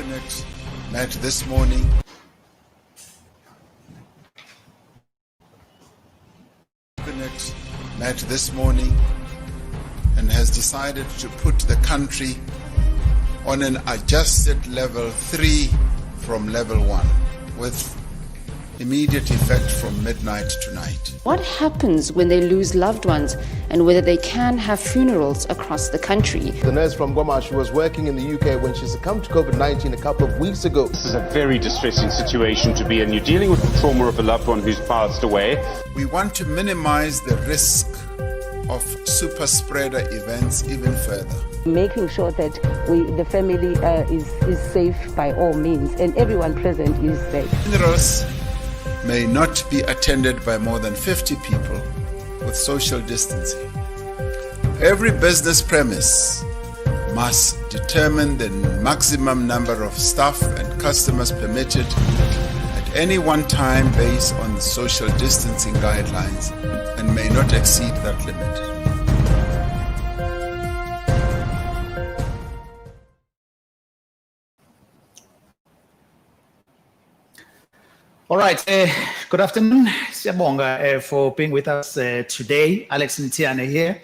Met this morning. Met this morning and has decided to put the country on an adjusted level 3 from level 1 with immediate effect from midnight tonight. What happens when they lose loved ones and whether they can have funerals across the country? The nurse from Goma, she was working in the UK when she succumbed to COVID-19 a couple of weeks ago. This is a very distressing situation to be in. You're dealing with the trauma of a loved one who's passed away. We want to minimize the risk of super spreader events even further. Making sure that the family is safe by all means and everyone present is safe. Funerals may not be attended by more than 50 people with social distancing. Every business premise must determine the maximum number of staff and customers permitted at any one time based on the social distancing guidelines and may not exceed that limit. All right, good afternoon. Siyabonga for being with us today. Alex Ntiane here,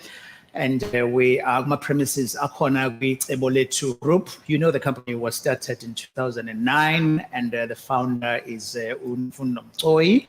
and we are my premises akhona kwi-Cebo Group. You know the company was started in 2009, and the founder is Mfundo Mtoyi,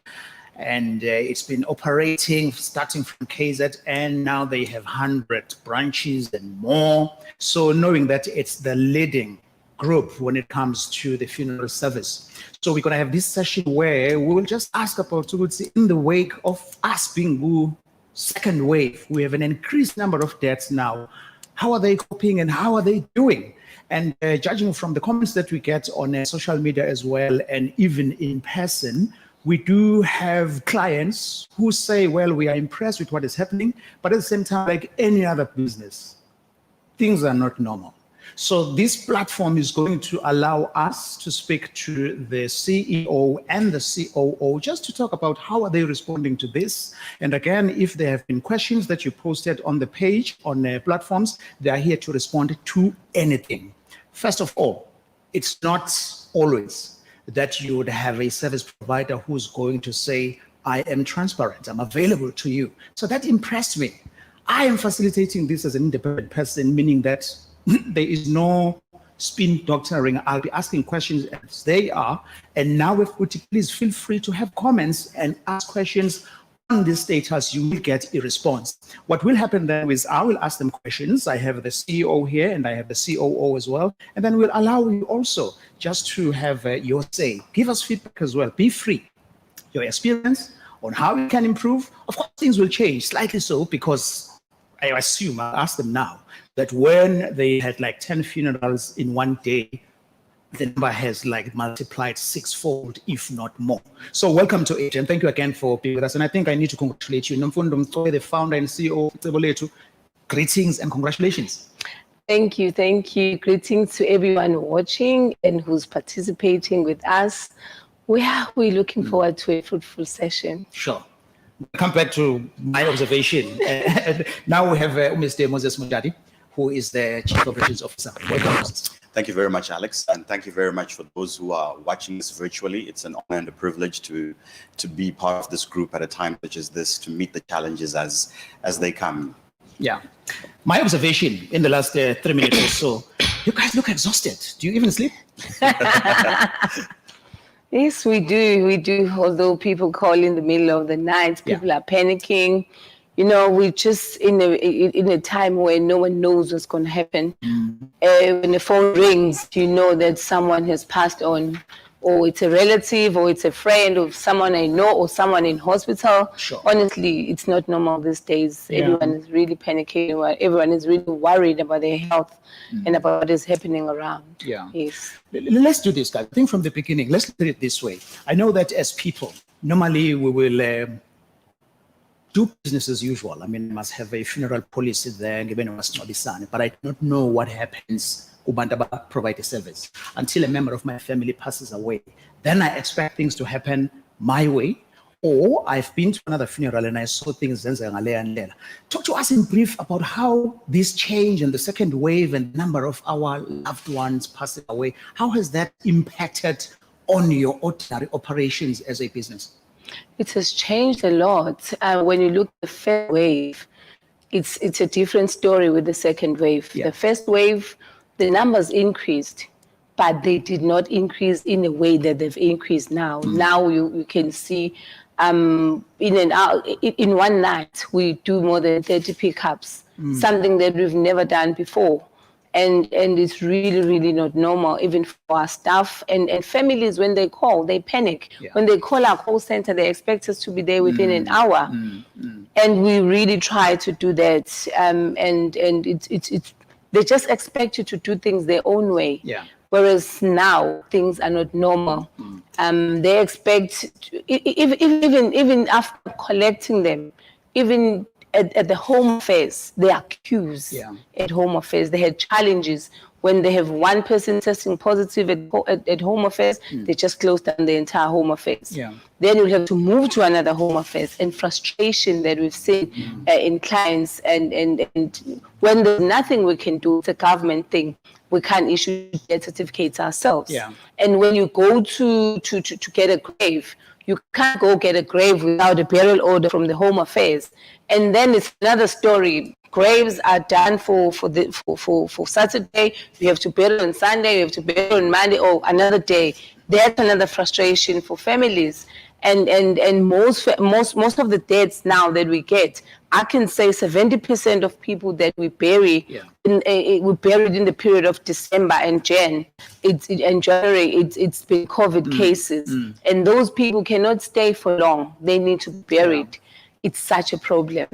and it's been operating starting from KZ, and now they have 100 branches and more. So knowing that it's the leading group when it comes to the funeral service. So we're going to have this session where we will just ask about in the wake of us being second wave, we have an increased number of deaths now. How are they coping and how are they doing? And judging from the comments that we get on social media as well, and even in person, we do have clients who say, well, we are impressed with what is happening, but at the same time, like any other business, things are not normal. So this platform is going to allow us to speak to the CEO and the COO just to talk about how are they responding to this. And again, if there have been questions that you posted on the page on platforms, they are here to respond to anything. First of all, it's not always that you would have a service provider who's going to say, I am transparent, I'm available to you. So that impressed me. I am facilitating this as an independent person, meaning that there is no spin doctoring. I'll be asking questions as they are. And now, if we please feel free to have comments and ask questions on this status, you will get a response. What will happen then is I will ask them questions. I have the CEO here and I have the COO as well. And then we'll allow you also just to have your say. Give us feedback as well. Be free. Your experience on how you can improve. Of course, things will change slightly so because I assume, I'll ask them now, that when they had like 10 funerals in one day, the number has like multiplied sixfold, if not more. So welcome to it, and thank you again for being with us. And I think I need to congratulate you, Mfundo Mtoyi, the founder and CEO of Cebo. Greetings and congratulations. Thank you. Greetings to everyone watching and who's participating with us. We're looking forward to a fruitful session. Sure. Come back to my observation. Now we have Mr. Moses Mujadi, who is the Chief Operations Officer. Welcome, Moses. Thank you very much, Alex, and thank you very much for those who are watching this virtually. It's an honor and a privilege to be part of this group at a time such as this, to meet the challenges as they come. Yeah. My observation in the last 3 minutes or so, you guys look exhausted. Do you even sleep? Yes, we do. Although people call in the middle of the night, people are panicking. You know, we're just in a time where no one knows what's going to happen. When the phone rings, you know that someone has passed on, or it's a relative, or it's a friend, or someone I know, or someone in hospital. Sure. Honestly, it's not normal these days. Yeah. Everyone is really panicking. Everyone is really worried about their health and about what is happening around. Yeah. Yes. Let's do this, guys. I think from the beginning, let's put it this way. I know that as people, normally we will do business as usual. I mean, I must have a funeral policy there, but I don't know what happens Ubandaba provide a service until a member of my family passes away. Then I expect things to happen my way, or I've been to another funeral and I saw things zenzeka ngaleya ndlela. Talk to us in brief about how this change and the second wave and number of our loved ones passing away, how has that impacted on your ordinary operations as a business? It has changed a lot. When you look at the first wave, it's a different story with the second wave. Yeah. The first wave, the numbers increased, but they did not increase in the way that they've increased now. Now you can see in and out, in one night, we do more than 30 pickups, something that we've never done before. And it's really, really not normal, even for our staff and families. When they call, they panic. Yeah. When they call our call center, they expect us to be there within an hour. And we really try to do that. And it's they just expect you to do things their own way. Yeah. Whereas now things are not normal. They expect even after collecting them, even at the home affairs, there are queues Yeah. at home affairs. They had challenges when they have one person testing positive at home affairs, they just close down the entire home affairs. Yeah. Then you have to move to another home affairs, and frustration that we've seen in clients. And when there's nothing we can do, it's a government thing. We can't issue death certificates ourselves. Yeah. And when you go to get a grave, you can't go get a grave without a burial order from the home affairs. And then it's another story. Graves are done for Saturday. You have to bury on Sunday. You have to bury on Monday or another day. That's another frustration for families. And most of the deaths now that we get, I can say 70% of people that we bury, we buried in the period of December and January. It's been COVID cases, and those people cannot stay for long. They need to be buried. It's such a problem.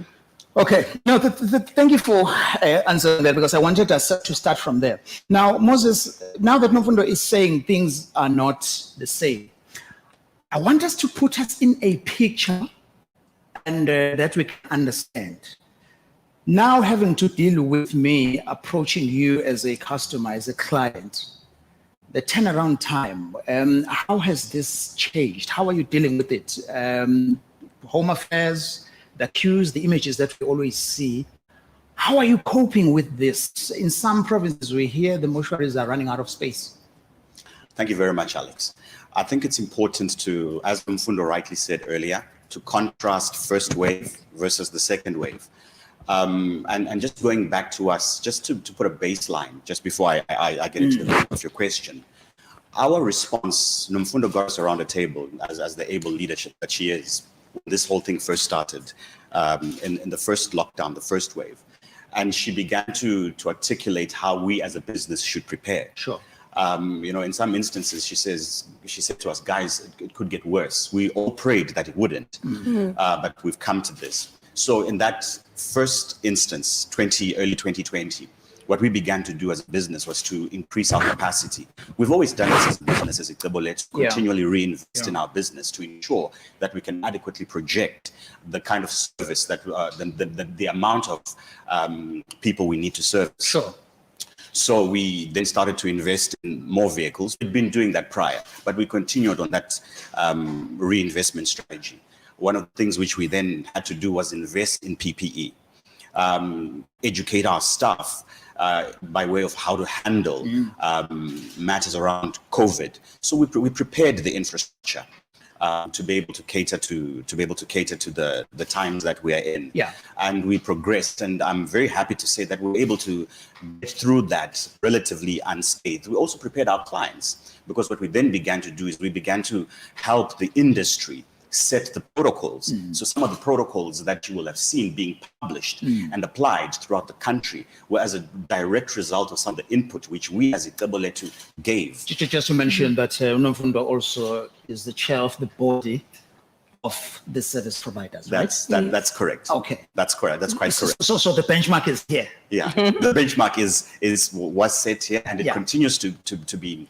Okay, no, thank you for answering that, because I wanted us to start from there. Now, Moses, now that Nomfundo is saying things are not the same, I want us to put us in a picture and that we can understand. Now having to deal with me approaching you as a customer, as a client, the turnaround time, how has this changed? How are you dealing with it? Home affairs, the queues, the images that we always see. How are you coping with this? In some provinces, we hear the mortuaries are running out of space. Thank you very much, Alex. I think it's important to, as Mfundo rightly said earlier, to contrast first wave versus the second wave. And just going back to us, just to put a baseline, just before I get into the meat of your question, our response, Nomfundo got us around the table as the able leadership that she is, when this whole thing first started in the first lockdown, the first wave. And she began to articulate how we as a business should prepare. Sure. In some instances, she said to us, guys, it could get worse. We all prayed that it wouldn't, but we've come to this. So in that first instance, early 2020, what we began to do as a business was to increase our capacity. We've always done this as a business, as Ixabolet, continually reinvest in our business to ensure that we can adequately project the kind of service that the amount of people we need to serve. Sure. So we then started to invest in more vehicles. We'd been doing that prior, but we continued on that reinvestment strategy. One of the things which we then had to do was invest in PPE, educate our staff by way of how to handle matters around COVID. So we prepared the infrastructure to be able to cater to the times that we are in. Yeah. And we progressed, and I'm very happy to say that we were able to get through that relatively unscathed. We also prepared our clients, because what we then began to do is we began to help the industry set the protocols. So some of the protocols that you will have seen being published and applied throughout the country were as a direct result of some of the input which we as Ixaboletu gave. Just to mention that Nomfundo also is the chair of the body of the service providers, right? That's correct. Okay. That's correct. That's quite correct. So the benchmark is here. Yeah. The benchmark was set here, and it Yeah. continues to be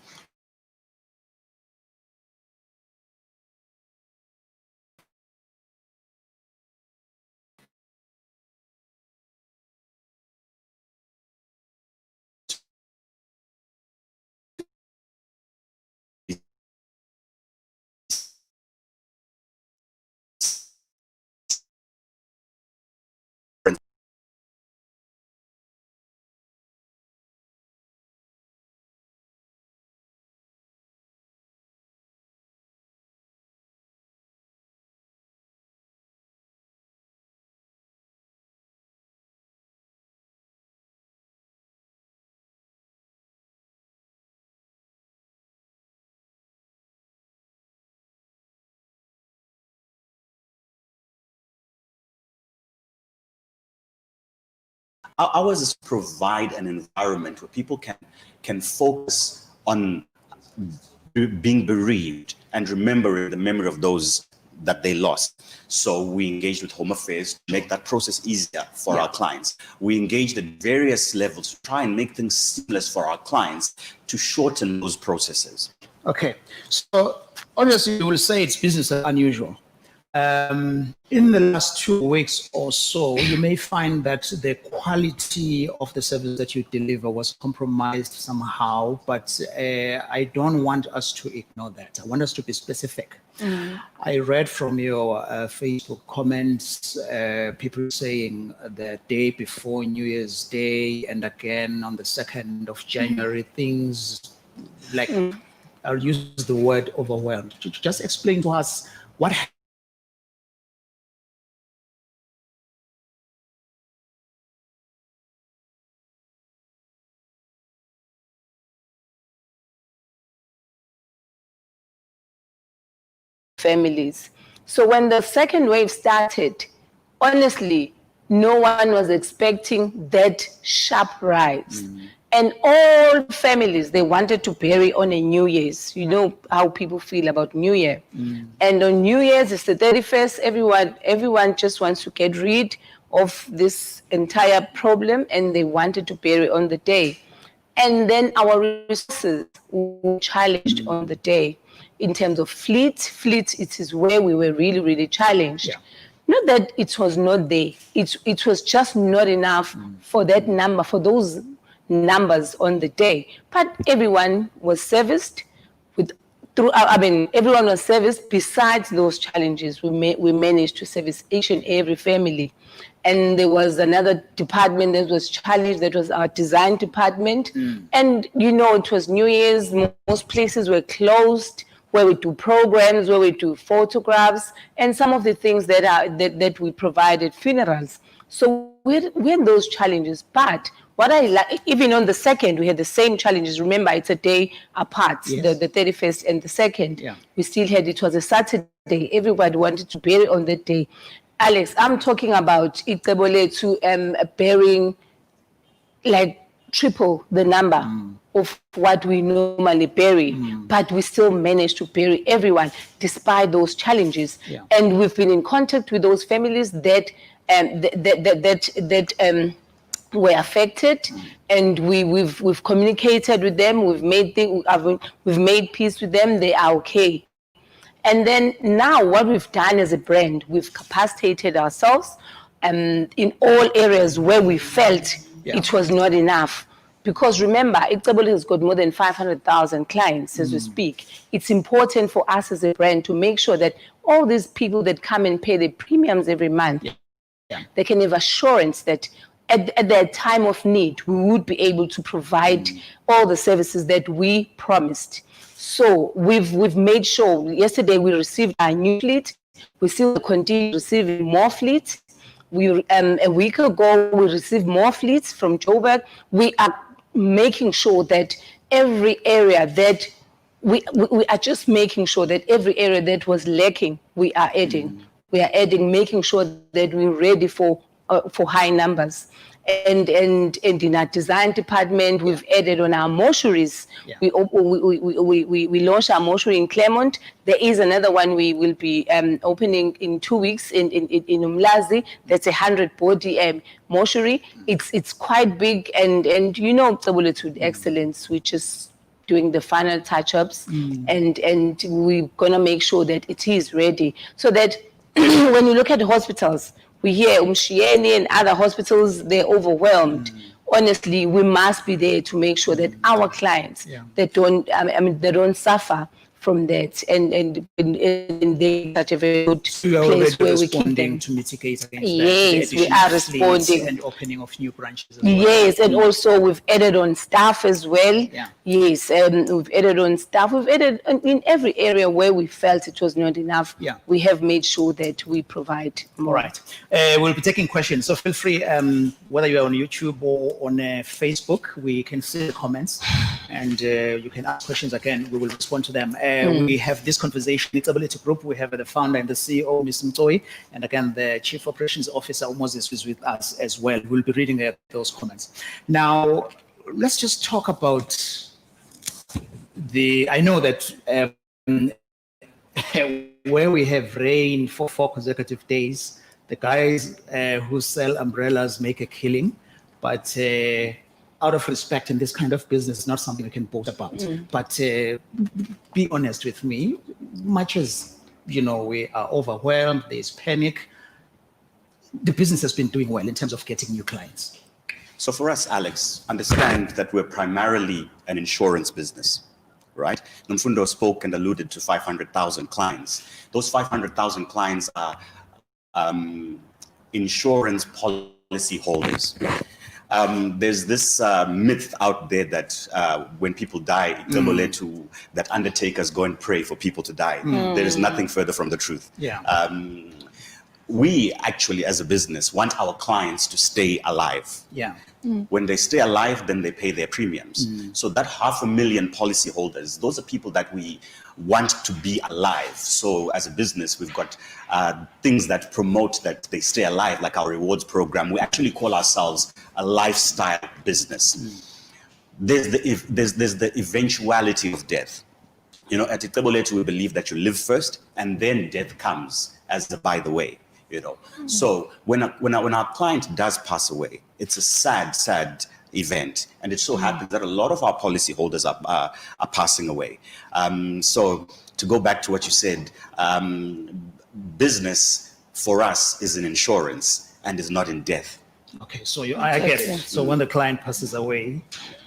Ours is to provide an environment where people can focus on being bereaved and remembering the memory of those that they lost. So we engaged with Home Affairs to make that process easier for our clients. We engaged at various levels to try and make things seamless for our clients to shorten those processes. Okay, so obviously you will say it's business as unusual. In the last 2 weeks or so, you may find that the quality of the service that you deliver was compromised somehow, but I don't want us to ignore that. I want us to be specific. I read from your Facebook comments, people saying the day before New Year's Day and again on the 2nd of January, things like, I'll use the word overwhelmed. Just explain to us what families. So when the second wave started, honestly, no one was expecting that sharp rise. And all families, they wanted to bury on a New Year's. You know how people feel about New Year. And on New Year's, it's the 31st, everyone just wants to get rid of this entire problem, and they wanted to bury on the day. And then our resources were challenged on the day. In terms of fleet, it is where we were really, really challenged. Not that it was not there. It was just not enough for that number, for those numbers on the day. But everyone was serviced everyone was serviced. Besides those challenges, we managed to service each and every family. And there was another department that was challenged, that was our design department. And you know, it was New Year's, most places were closed, where we do programs, where we do photographs, and some of the things that we provided, funerals. So we had those challenges. But what I like, even on the 2nd, we had the same challenges. Remember, it's a day apart, the 31st and the 2nd. We still had, it was a Saturday. Everybody wanted to bury on that day. Alex, I'm talking about Icebo burying like triple the number of what we normally bury, but we still managed to bury everyone despite those challenges. And we've been in contact with those families that were affected, and we've communicated with them. We've made peace with them. They are okay. And then now what we've done as a brand, we've capacitated ourselves in all areas where we felt it was not enough. Because remember, Icebo has got more than 500,000 clients as we speak. It's important for us as a brand to make sure that all these people that come and pay their premiums every month, they can have assurance that at their time of need, we would be able to provide all the services that we promised. So we've made sure. Yesterday we received our new fleet. We still continue receiving more fleets. A week ago we received more fleets from Joburg. We are making sure that every area that we are just making sure that every area that was lacking, we are adding. We are adding, making sure that we're ready for high numbers. And in our design department, we've added on our mortuaries. We launched our mortuary in Claremont. There is another one we will be opening in 2 weeks in Umlazi. That's a 100-body mortuary. It's quite big, and you know, with excellence, we're just doing the final touch-ups, and we're gonna make sure that it is ready, so that when you look at the hospitals, we hear Umshieni and other hospitals, they're overwhelmed. Honestly, we must be there to make sure that our clients, they don't suffer from that, and they're such a very good place where we keep them. To mitigate against yes, we are responding. And opening of new branches as yes, and also we've added on staff as well. Yes, we've added on staff. We've added in every area where we felt it was not enough. We have made sure that we provide more. All right. We'll be taking questions, so feel free, whether you're on YouTube or on Facebook, we can see the comments, and you can ask questions again. We will respond to them. We have this conversation. It's Ability Group. We have the founder and the CEO, Ms. Mtoi, and again, the Chief Operations Officer, Moses, is with us as well. We'll be reading those comments. Now, let's just talk about I know that where we have rain for 4 consecutive days, the guys who sell umbrellas make a killing, but out of respect in this kind of business, it's not something we can boast about. But be honest with me, much as, we are overwhelmed, there's panic, the business has been doing well in terms of getting new clients. So for us, Alex, understand that we're primarily an insurance business, right? Nomfundo spoke and alluded to 500,000 clients. Those 500,000 clients are insurance policy holders. There's this myth out there that when people die, that undertakers go and pray for people to die. There is nothing further from the truth. Yeah. We actually, as a business, want our clients to stay alive. Yeah. When they stay alive, then they pay their premiums. So that 500,000 policyholders, those are people that we want to be alive. So as a business, we've got things that promote that they stay alive, like our rewards program. We actually call ourselves a lifestyle business. There's the eventuality of death. At Iteboleti, we believe that you live first and then death comes as a by the way. So when our client does pass away, it's a sad event, and it so happens that a lot of our policyholders are passing away. So to go back to what you said, business for us is in insurance and is not in death. Okay, so I get it. So when the client passes away,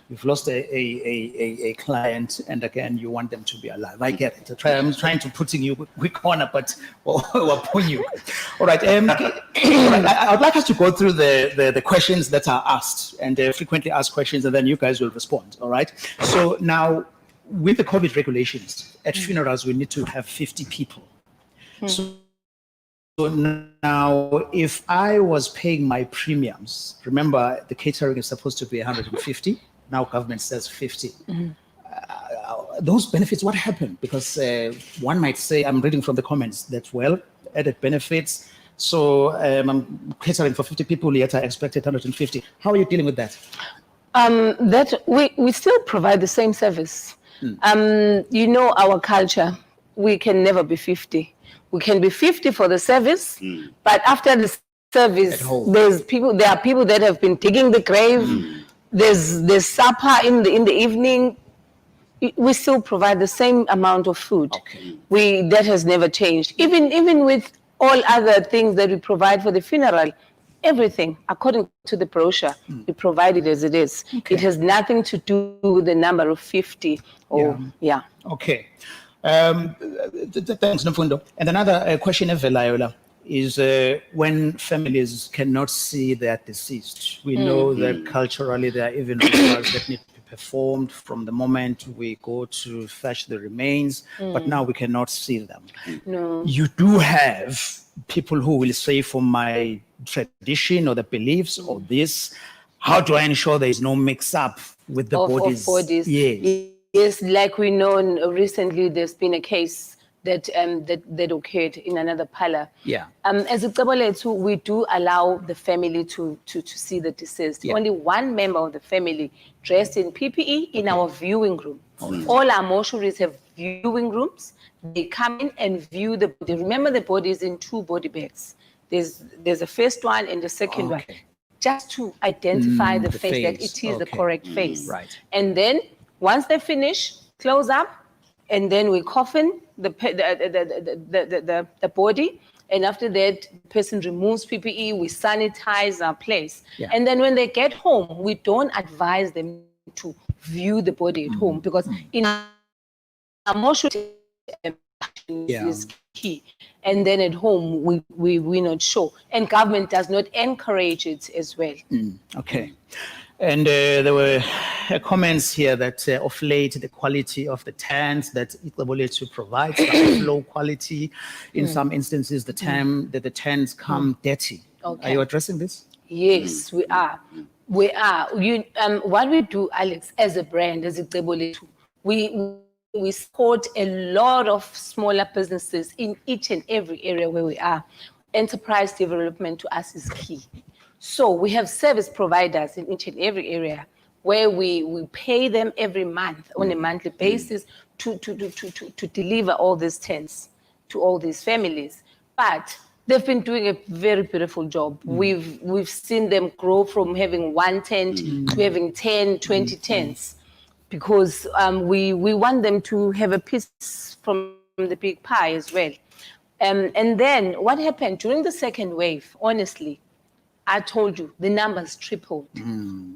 you've lost a client, and again, you want them to be alive. I get it. I'm trying to put in you quick corner, but upon you. All right. I would like us to go through the questions that are asked, and frequently asked questions, and then you guys will respond. All right. So now, with the COVID regulations, at funerals, we need to have 50 people. So now, if I was paying my premiums, remember the catering is supposed to be 150. Now government says 50. Those benefits, what happened? Because one might say, I'm reading from the comments, that added benefits. So I'm catering for 50 people, yet I expected 150. How are you dealing with that? That we still provide the same service. Our culture, we can never be 50. We can be 50 for the service, but after the service, there are people that have been digging the grave. There's supper in the evening. We still provide the same amount of food. Okay. That has never changed. Even with all other things that we provide for the funeral, everything according to the brochure, we provide it as it is. Okay. It has nothing to do with the number of 50. Okay. Thanks, Nomfundo. And another question, Evelayola, is when families cannot see their deceased. We know that culturally there are even rituals that need to be performed from the moment we go to fetch the remains, but now we cannot see them. No. You do have people who will say, for my tradition or the beliefs or this, how do I ensure there is no mix-up with the bodies? Of bodies. Yes, like we know recently there's been a case that occurred in another parlor. Yeah. As a Iteboleti, we do allow the family to see the deceased. Yeah. Only one member of the family dressed in PPE in our viewing room. All our mortuaries have viewing rooms. They come in and view the body. Remember, the body is in 2 body bags. There's a first one and the second one, just to identify the face, that it is the correct face. Right. And then once they finish, close up, and then we coffin the body. And after that, the person removes PPE, we sanitize our place. Yeah. And then when they get home, we don't advise them to view the body at home, because in our mortuary is key. And then at home, we're not sure. And government does not encourage it as well. Okay. And there were comments here that of late, the quality of the tents that Iteboleti provides are low quality. In some instances, the tents come dirty. Okay. Are you addressing this? Yes, we are. We are. What we do, Alex, as a brand, as Iteboleti, we we support a lot of smaller businesses in each and every area where we are. Enterprise development to us is key. So we have service providers in each and every area where we pay them every month on a monthly basis to deliver all these tents to all these families. But they've been doing a very beautiful job. We've seen them grow from having one tent to having 10, 20 tents, because we want them to have a piece from the big pie as well. And then what happened during the second wave, honestly, I told you, the numbers tripled.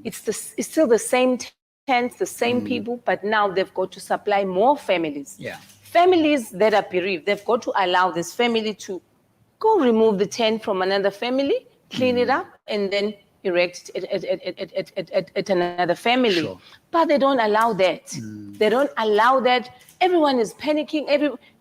It's still the same tents, the same people, but now they've got to supply more families. Yeah. Families that are bereaved, they've got to allow this family to go remove the tent from another family, clean it up, and then erect it at another family. Sure. But they don't allow that. They don't allow that. Everyone is panicking.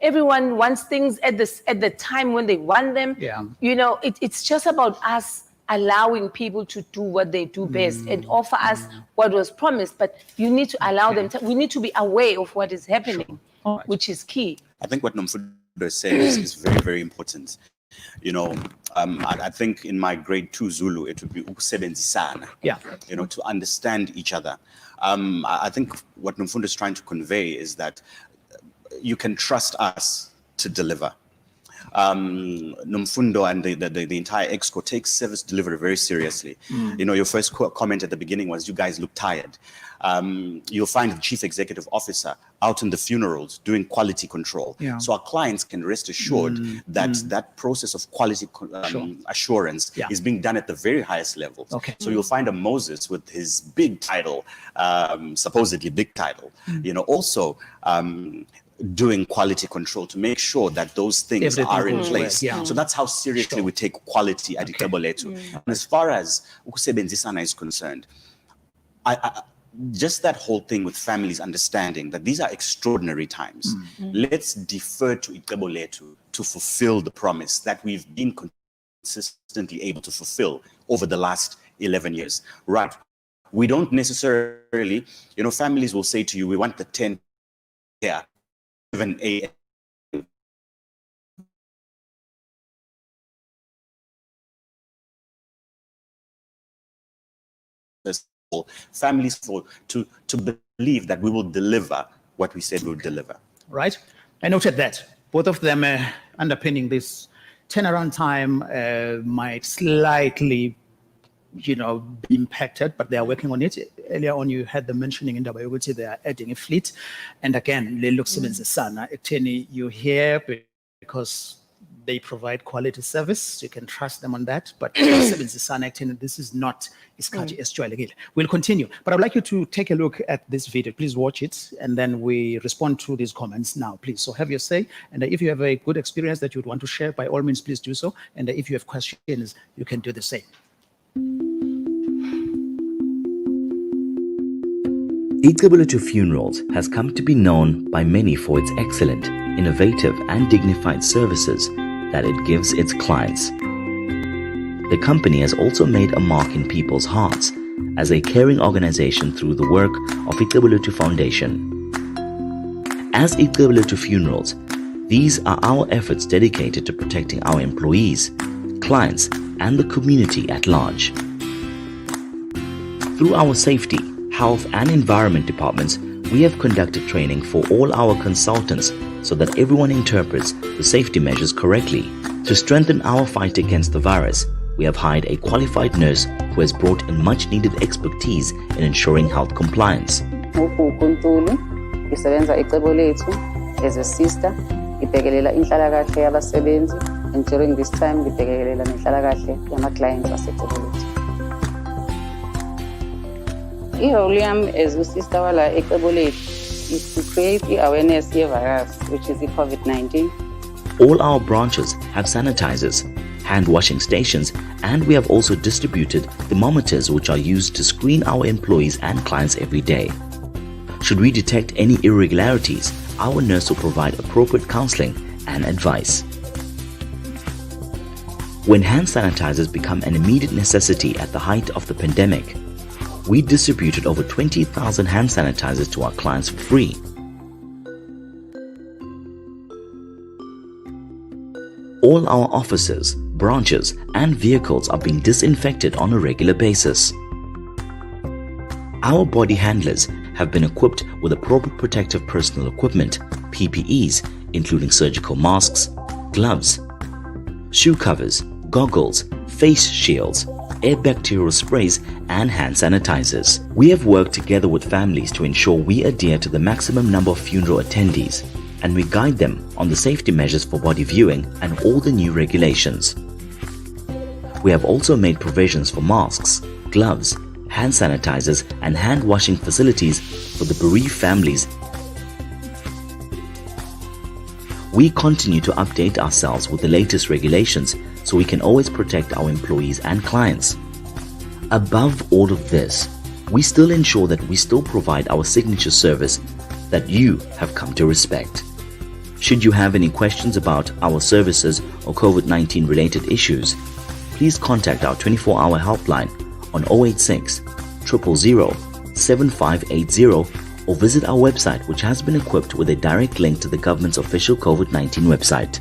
Everyone wants things at the time when they want them. Yeah. You know, it's just about us allowing people to do what they do best and offer us what was promised. But you need to allow them. We need to be aware of what is happening, which is key. I think what Nomfundo said is very, very important. You know, I think in my grade 2 Zulu, it would be ukusebenzisana. Yeah. You know, to understand each other. I think what Nomfundo is trying to convey is that you can trust us to deliver. Nomfundo and the entire EXCO takes service delivery very seriously. You know, your first comment at the beginning was, you guys look tired. You'll find the chief executive officer out in the funerals doing quality control. Yeah. So our clients can rest assured that that process of quality assurance is being done at the very highest levels. Okay. So you'll find a Moses with his big title, supposedly big title, you know, also doing quality control to make sure that those things are in place. Yeah. So that's how seriously we take quality at Ixebelethu. And as far as ukusebenzisana is concerned, I just that whole thing with families understanding that these are extraordinary times. Let's defer to Ixebelethu to fulfill the promise that we've been consistently able to fulfill over the last 11 years. Right. We don't necessarily, you know, families will say to you, we want the tent here. 7 a.m. Families to believe that we will deliver what we said we would deliver. Right. I noted that both of them underpinning this turnaround time might slightly, you know, be impacted, but they are working on it. Earlier on, you had them mentioning in Dabayoguti they are adding a fleet. And again, you're here because they provide quality service. You can trust them on that. But this is not Iskati. We'll continue. But I'd like you to take a look at this video. Please watch it. And then we respond to these comments now, please. So have your say. And if you have a good experience that you'd want to share, by all means, please do so. And if you have questions, you can do the same. Ixebelethu Funerals has come to be known by many for its excellent, innovative and dignified services that it gives its clients. The company has also made a mark in people's hearts as a caring organization through the work of Ixebelethu Foundation. As Ixebelethu Funerals, these are our efforts dedicated to protecting our employees, clients and the community at large. Through our safety, health and environment departments, we have conducted training for all our consultants so that everyone interprets the safety measures correctly. To strengthen our fight against the virus, we have hired a qualified nurse who has brought in much needed expertise in ensuring health compliance. As a sister, and during this time, clients. As a sister is to create awareness virus, which is the COVID-19. All our branches have sanitizers, hand washing stations, and we have also distributed thermometers which are used to screen our employees and clients every day. Should we detect any irregularities, our nurse will provide appropriate counseling and advice. When hand sanitizers become an immediate necessity at the height of the pandemic, we distributed over 20,000 hand sanitizers to our clients for free. All our offices, branches, and vehicles are being disinfected on a regular basis. Our body handlers have been equipped with appropriate protective personal equipment, PPEs, including surgical masks, gloves, shoe covers, goggles, face shields, air bacterial sprays, and hand sanitizers. We have worked together with families to ensure we adhere to the maximum number of funeral attendees, and we guide them on the safety measures for body viewing and all the new regulations. We have also made provisions for masks, gloves, hand sanitizers, and hand washing facilities for the bereaved families. We continue to update ourselves with the latest regulations so we can always protect our employees and clients. Above all of this, we still ensure that we still provide our signature service that you have come to respect. Should you have any questions about our services or COVID-19 related issues, please contact our 24-hour helpline on 086 000 7580 or visit our website, which has been equipped with a direct link to the government's official COVID-19 website.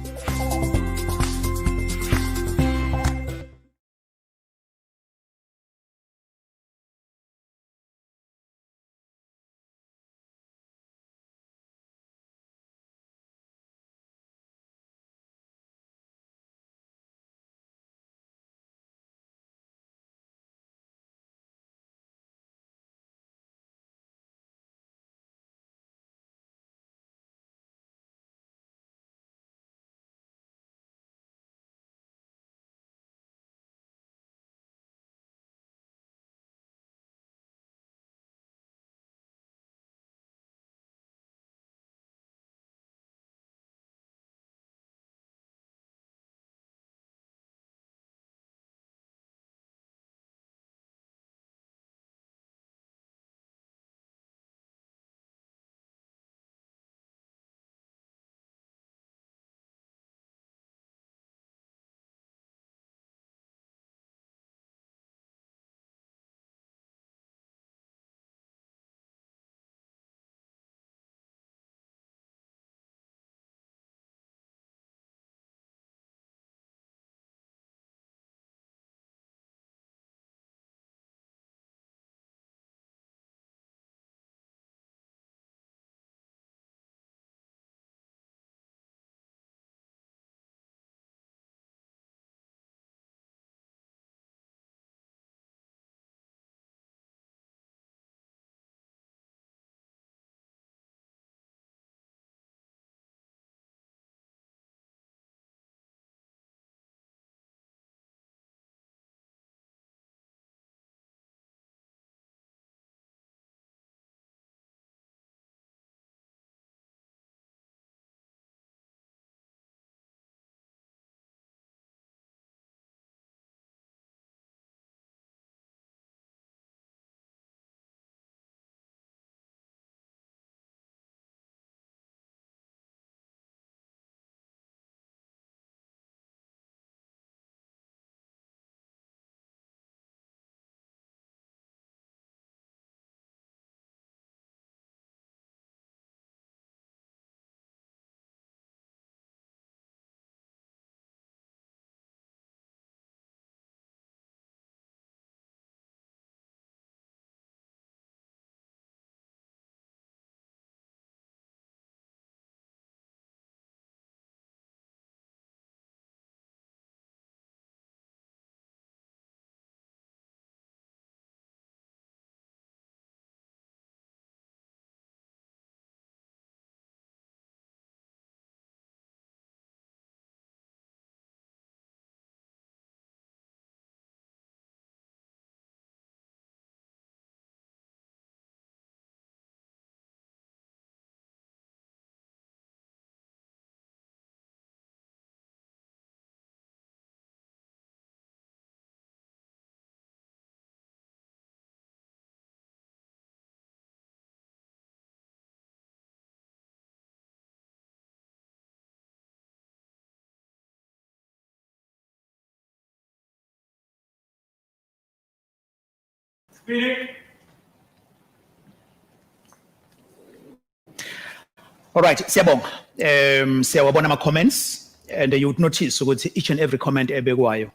All right, siyabonga. Siyawabona ama-comments And you would notice ukuthi each and every comment ebekwayo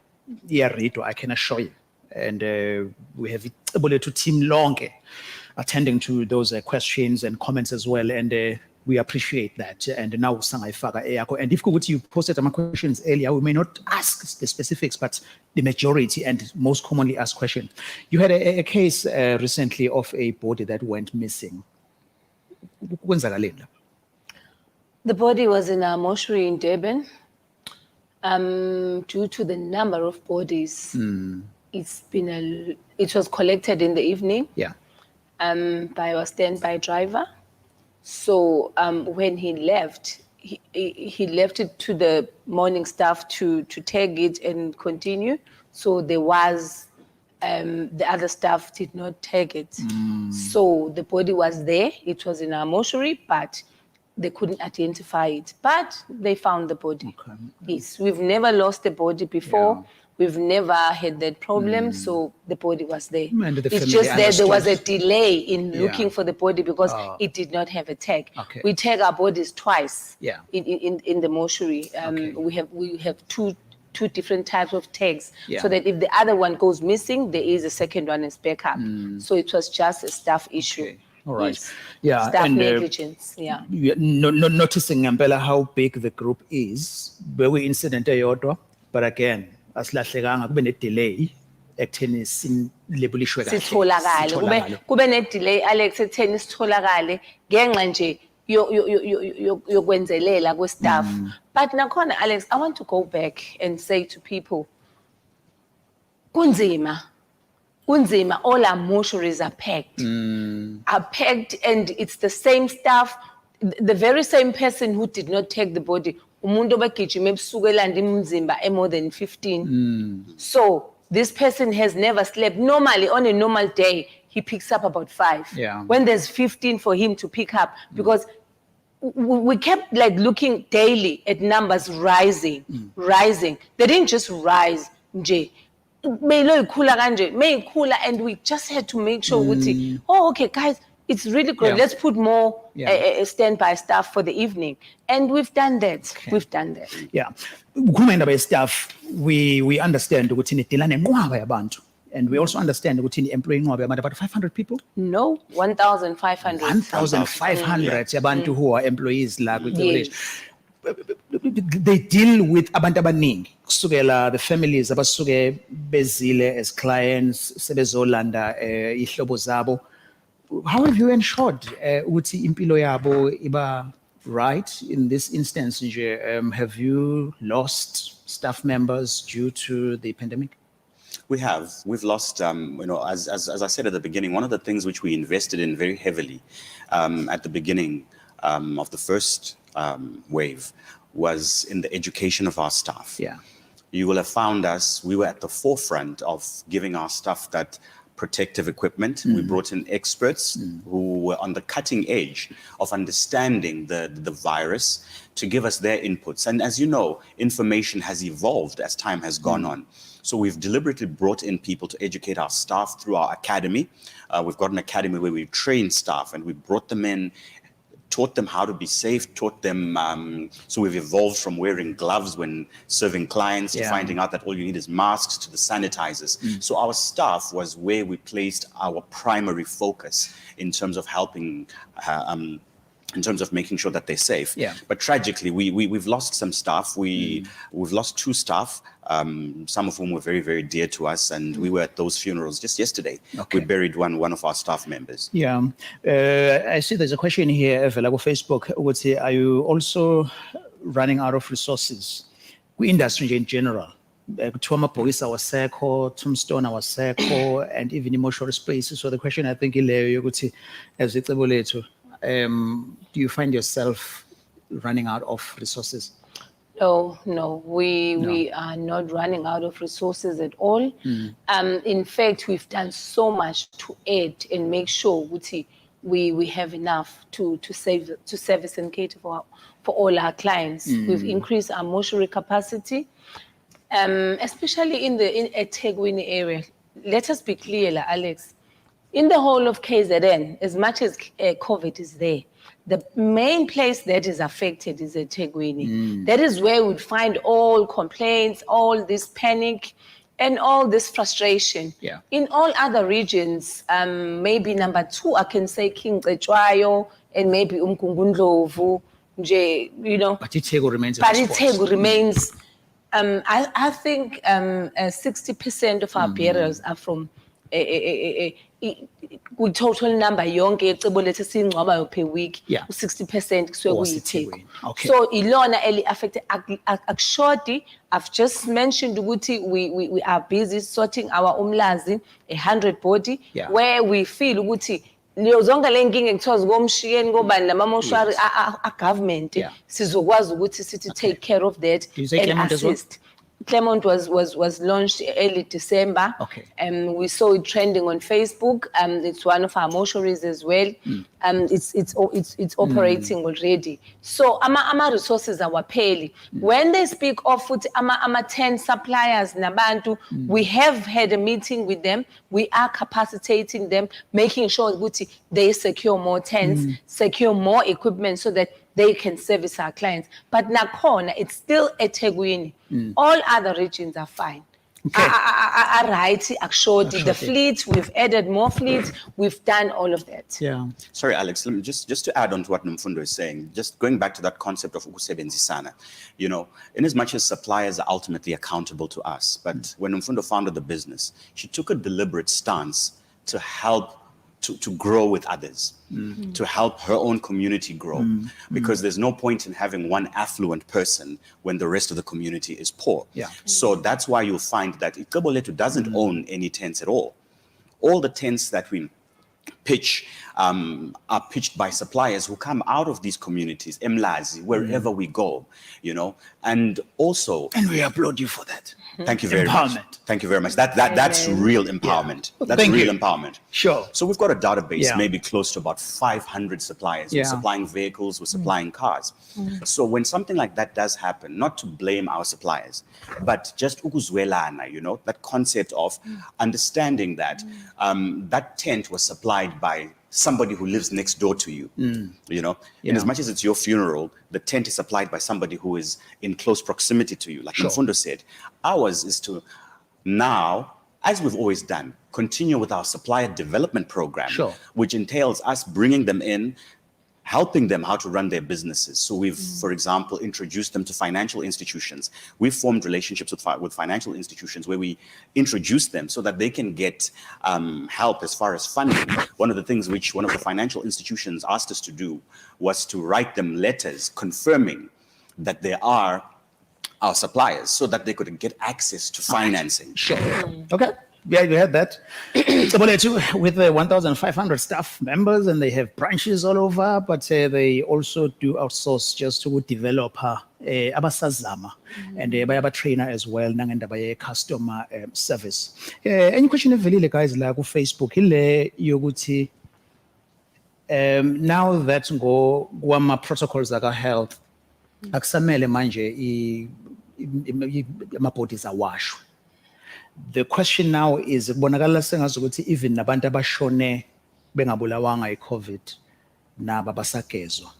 iyarreadwa, I can assure you. And we have able to team lonke attending to those questions and comments as well. And we appreciate that. And now sangayifaka eyakho. And if you posted some questions earlier, we may not ask the specifics, but the majority and most commonly asked question. You had a case recently of a body that went missing. The body was in a mortuary in Durban. Due to the number of bodies, it was collected in the evening. Yeah. By a standby driver. So when he left, he left it to the morning staff to tag it and continue. So there was the other staff did not tag it. So the body was there. It was in our mortuary, but they couldn't identify it. But they found the body. Okay. Yes, we've never lost the body before. Yeah. We've never had that problem, so the body was there. And the It's family just that there was a understood. delay in Yeah. looking for the body because it did not have a tag. Okay. We tag our bodies twice. Yeah. In the mortuary, Okay. we have two different types of tags, Yeah. so that if the other one goes missing, there is a second one as backup. So it was just a staff issue. Okay. All right. Yes. Yeah. Staff and, negligence. Yeah. Noticing Ngempela how big the group is. Bewe incident eyodwa, but again, asilahlekanga kube ne delay ekutheni silebulishwe kahle. Sitholakale kube ne delay Alex ekutheni sitholakale ngenxa nje yokwenzelela kwestaff. But nakhona Alex, I want to go back and say to people, kunzima, all our mortuaries are packed. And it's the same staff, the very same person who did not take the body. Umuntu obegijima ebusuku elanda imzimba more than 15. So this person has never slept. Normally, on a normal day, he picks up about 5. Yeah. When there's 15 for him to pick up, because we kept like looking daily at numbers rising. They didn't just rise, nje. Meyikhula kanje, meyikhula, and we just had to make sure ukuthi, okay, guys, it's really good. Yeah. Let's put more Yeah. standby staff for the evening. And we've done that. We've done that. Yeah. Ukukhuluma indaba ye-staff, we understand ukuthi nidila nenqwaba yabantu. And we also understand ukuthi ni-employ inqwaba yabantu about 500 people. No, 1,500. 1,500 yabantu who are employees la kwi-village. Yes. They deal with abantu abaningi kusukela the families abasuke bezile as clients sebezolanda ihlobo zabo. How have you ensured ukuthi impilo yabo iba right in this instance nje? Have you lost staff members due to the pandemic? We've lost, as I said at the beginning, one of the things which we invested in very heavily at the beginning of the first wave was in the education of our staff. Yeah. You will have found we were at the forefront of giving our staff that protective equipment. We brought in experts who were on the cutting edge of understanding the virus to give us their inputs. And as you know, information has evolved as time has gone on. So we've deliberately brought in people to educate our staff through our academy. We've got an academy where we train staff, and we brought them in, taught them how to be safe, taught them, so we've evolved from wearing gloves when serving clients to finding out that all you need is masks to the sanitizers. So our staff was where we placed our primary focus in terms of helping, in terms of making sure that they're safe. Yeah. But tragically, we've lost some staff. We've lost 2 staff, some of whom were very, very dear to us, and we were at those funerals just yesterday. Okay. We buried one of our staff members. Yeah. I see there's a question here, Evela, on Facebook. Ukuthi, are you also running out of resources? Industry in general. Kuthiwa amabhokisi awasekho, tombstone awasekho, and even emotional spaces. So the question I think ileyo yokuthi as icebo lethu, do you find yourself running out of resources? No, we are not running out of resources at all. In fact, we've done so much to add and make sure we have enough to service and cater for all our clients. We've increased our mortuary capacity, especially in eThekwini area. Let us be clear, Alex. In the whole of KZN, as much as COVID is there, The main place that is affected is eThekwini. That is where we'd find all complaints, all this panic, and all this frustration. Yeah. In all other regions, maybe number 2, I can say King Cetshwayo and maybe Umgungundlovu, you know. But iTheku remains a But hotspot. iTheku remains. I think 60% of our bearers are from with total number yonke ecebo lethu singcwabayo per week. Yeah. 60% kusuke Was kuyiTheku. eThekwini. Okay. So ilona eli affected akushoti. I've just mentioned ukuthi we are busy sorting our umlazi 100 body Yeah. where we feel ukuthi leyo zonke lenkinga ngithola komshiyeni kobani lamamoshwari a government Yeah. sizokwazi ukuthi sithi take care of that Did you say and Claremont as well? assist. Claremont was launched early December. Okay. We saw it trending on Facebook. It's one of our mortuaries as well. It's operating already. So ama resources are paying. When they speak of ama 10 suppliers nabantu, we have had a meeting with them. We are capacitating them, making sure that they secure more tents, secure more equipment so that they can service our clients. But nakhona, it's still eThekwini. All other regions are fine. Okay. Right, actually, the fleet, we've added more fleet, we've done all of that. Yeah. Sorry, Alex, let me just to add on to what Nomfundo is saying, just going back to that concept of ukusebenzisana, you know, in as much as suppliers are ultimately accountable to us, but when Nomfundo founded the business, she took a deliberate stance to help to grow with others, to help her own community grow, because there's no point in having one affluent person when the rest of the community is poor. Yeah. So that's why you'll find that Icebo Lethu doesn't own any tents at all. All the tents that we pitch are pitched by suppliers who come out of these communities, Mlazi, wherever we go, you know, and also. And we applaud you for that. Thank you very much. Empowerment. Thank you very much. That's real empowerment. Yeah. That's Thank real you. empowerment. Sure. So we've got a database, Yeah. maybe close to about 500 suppliers. Yeah. We're supplying vehicles, we're supplying cars. So when something like that does happen, not to blame our suppliers, but just ukuzwelana, you know, that concept of understanding that that tent was supplied by somebody who lives next door to you, you know, in as much as it's your funeral, the tent is supplied by somebody who is in close proximity to you. Like Mfundo said, ours is to now, as we've always done, continue with our supplier development program, Sure. which entails us bringing them in, helping them how to run their businesses. So we've, for example, introduced them to financial institutions. We've formed relationships with financial institutions where we introduce them so that they can get help as far as funding. One of the things which one of the financial institutions asked us to do was to write them letters confirming that they are our suppliers so that they could get access to financing. Sure. Okay. Yeah, you had that. Icebo Lethu with 1,500 staff members, and they have branches all over, but they also do outsource just to develop abasazama and bayaba trainer as well nangendaba ye customer service. Any question evelile guys la ku Facebook ile yokuthi now that kwama protocols aka health akusamele manje ama bodies awashwe. The question now is kubonakala sengazukuthi even nabantu abashone bengabulawanga iCovid naba basagezwa.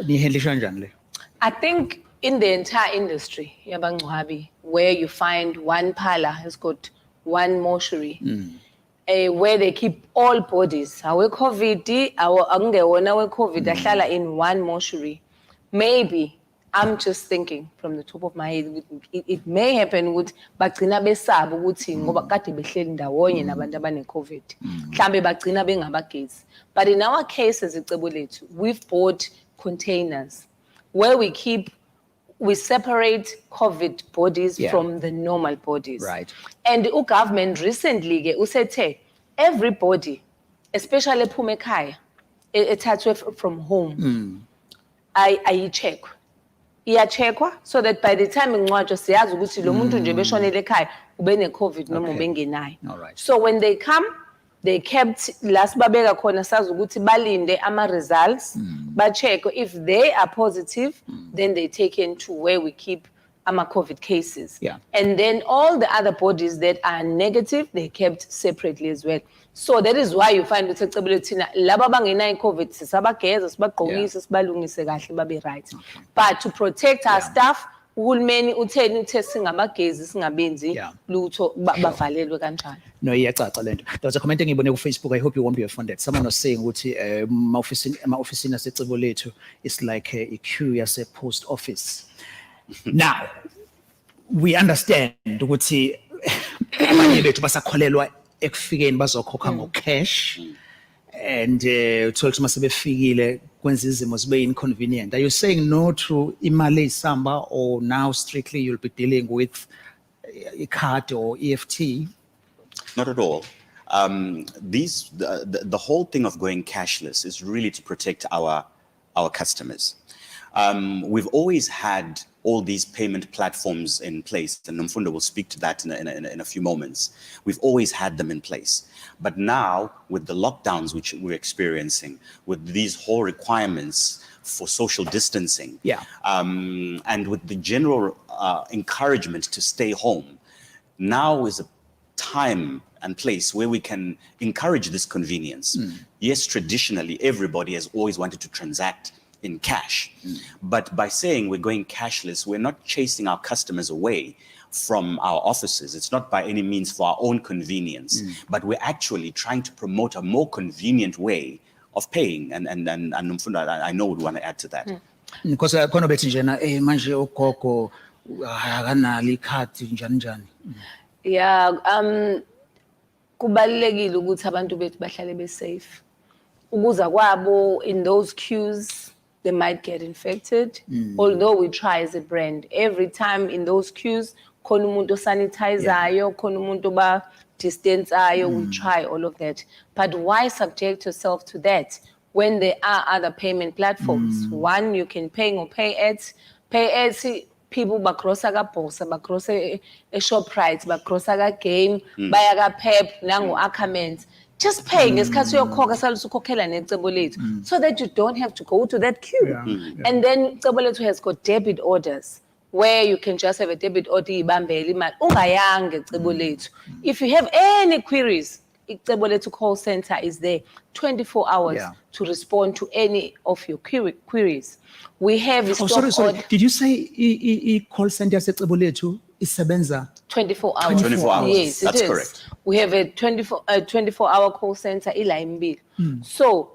Nihendlisha kanjani le? I think in the entire industry, yabangcwabi, where you find one parlor has got one mortuary, where they keep all bodies. Our COVID, our COVID, ahlala in one mortuary. Maybe I'm just thinking from the top of my head, it may happen with bagcina besaba ukuthi ngoba kade behleli ndawonye nabantu abane COVID. Mhlambe bagcina bengabagezi. But in our case as Icebo Lethu, we've bought containers where we separate COVID bodies from the normal bodies. Right. And the government recently usethe everybody, especially ephume ekhaya, ethathwe from home, ayicheckwe. Iyachekwa so that by the time ingcwatshwa siyazi ukuthi lo muntu nje beshonele ekhaya ube ne-COVID noma ubengenayo. All right. So when they come, they kept last babeka khona sazi ukuthi balinde ama-results, ba-check if they are positive, then they taken to where we keep ama-COVID cases. Yeah. And then all the other bodies that are negative, they kept separately as well. So that is why you find ukuthi ecebule thina laba abangenayo i-COVID sisabageza sibagqokise sibalungise kahle babe right. But to protect our staff, uhulumeni utheni uthe singabagezi singabenzi lutho bavalelwe kanjani. No, iyacaca lento. There was a comment engibone ku Facebook. I hope you won't be offended. Someone was saying ukuthi ma-office asecebo lethu it's like a queue yase post office. Now, we understand ukuthi abanye bethu basakholelwa ekufikeni bazokhokha ngo-cash and uthola ukuthi masebefikile kwenza izimo zibe inconvenient. Are you saying no to imali eyisamba, or now strictly you'll be dealing with a card or EFT? Not at all. The whole thing of going cashless is really to protect our customers. We've always had all these payment platforms in place, and Nomfundo will speak to that in a few moments. We've always had them in place. But now, with the lockdowns which we're experiencing, with these whole requirements for social distancing, and with the general encouragement to stay home, now is a time and place where we can encourage this convenience. Yes, traditionally, everybody has always wanted to transact in cash. But by saying we're going cashless, we're not chasing our customers away from our offices. It's not by any means for our own convenience, but we're actually trying to promote a more convenient way of paying. And Nomfundo, I know would want to add to that. Because khona bethi njena manje ugogo akanali ikhadi njani. Yeah, kubalulekile ukuthi abantu bethu bahlale be safe. Ukuza kwabo in those queues, they might get infected. Although we try as a brand, every time in those queues, khona umuntu sanitizer, khona umuntu ba distance we try all of that. But why subject yourself to that when there are other payment platforms? One, you can pay or pay at people bakrosa ka Bosa, bakrosa a Shoprite, bakrosa ka Game, baya ka Pep, nangu Ackermans. Just paying so that you don't have to go to that queue. And then Cebolethu has got debit orders where you can just have a debit order. If you have any queries, Cebolethu call center is there 24 hours to respond to any of your queries. We have sorry. Did you say call center Cebolethu is sebenza 24 hours? 24 hours. Yes, that's it is. Correct. We have a 24-hour call center ilayimbi. So